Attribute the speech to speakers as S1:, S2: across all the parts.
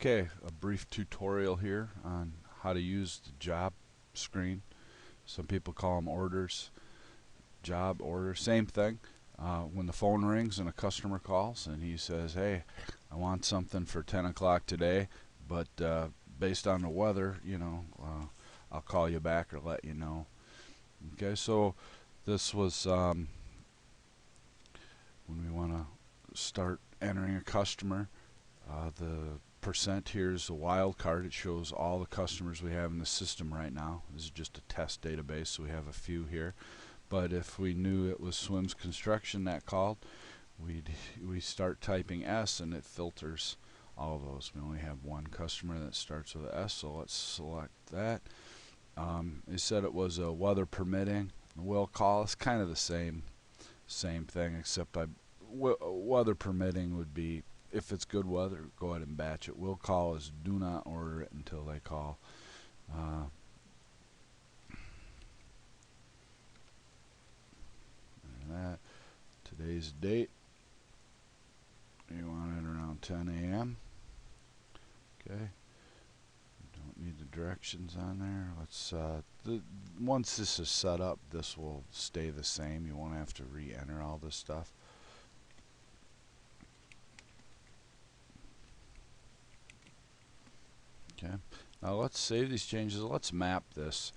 S1: Okay, a brief tutorial here on how to use the job screen. Some people call them orders, job, order, same thing. When the phone rings and a customer calls and he says, hey, I want something for 10 o'clock today, but based on the weather, I'll call you back or let you know. Okay, so this was when we want to start entering a customer. The percent here is a wild card. It shows all the customers we have in the system right now. This is just a test database, so we have a few here. But if we knew it was Swims Construction that called, we start typing S and it filters all of those. We only have one customer that starts with S, so let's select that. It said it was a weather permitting. Will call is kind of the same thing, except weather permitting would be if it's good weather, go ahead and batch it. Will call is do not order it until they call. And that today's date, you want it around 10 a.m. Okay. Don't need the directions on there. Let's once this is set up, this will stay the same. You won't have to re-enter all this stuff. Okay, now let's save these changes. Let's map this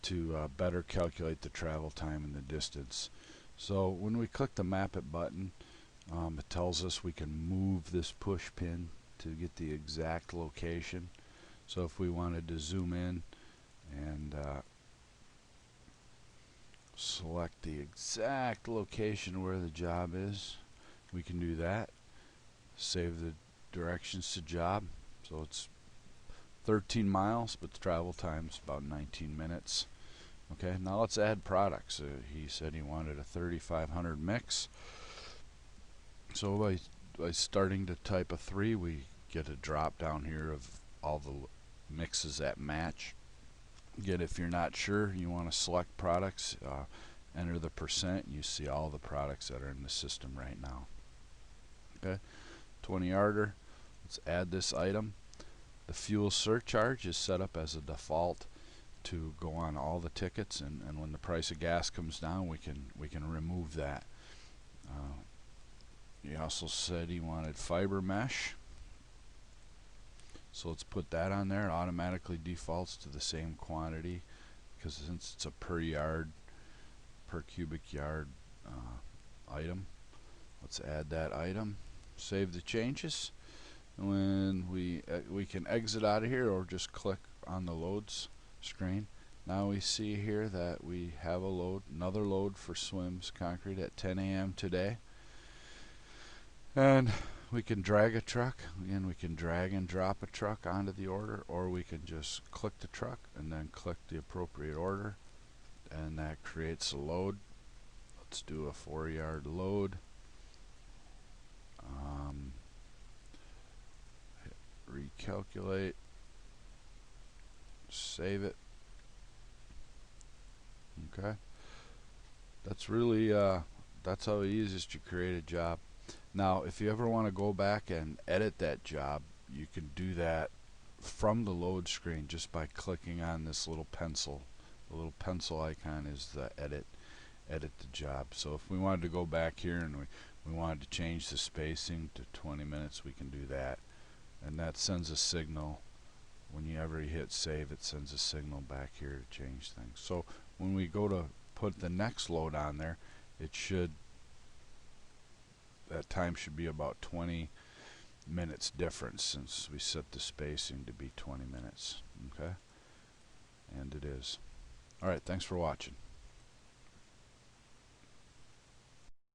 S1: to better calculate the travel time and the distance. So when we click the map it button, it tells us we can move this push pin to get the exact location. So if we wanted to zoom in and select the exact location where the job is, we can do that. Save the directions to job. So it's 13 miles, but the travel time is about 19 minutes. Okay, now let's add products. He said he wanted a 3500 mix. So by starting to type a 3, we get a drop down here of all the mixes that match. Again, if you're not sure, you want to select products, enter the percent, you see all the products that are in the system right now. Okay, 20 yarder, let's add this item. The fuel surcharge is set up as a default to go on all the tickets, and when the price of gas comes down, we can remove that. He also said he wanted fiber mesh, so let's put that on there. It automatically defaults to the same quantity because since it's a per cubic yard item. Let's add that item, save the changes. When we can exit out of here or just click on the loads screen. Now we see here that we have a load, another load for Swims Concrete at 10 a.m. today. And we can drag a truck. Again, we can drag and drop a truck onto the order, or we can just click the truck and then click the appropriate order, and that creates a load. Let's do a 4-yard load. Recalculate, save it. Okay, that's really that's how easy it is to create a job. Now if you ever want to go back and edit that job, you can do that from the load screen just by clicking on this little pencil. The little pencil icon is the edit the job. So if we wanted to go back here and we wanted to change the spacing to 20 minutes, we can do that. And that sends a signal. Whenever you hit save, it sends a signal back here to change things. So when we go to put the next load on there, that time should be about 20 minutes difference since we set the spacing to be 20 minutes. Okay, and it is. Alright, thanks for watching.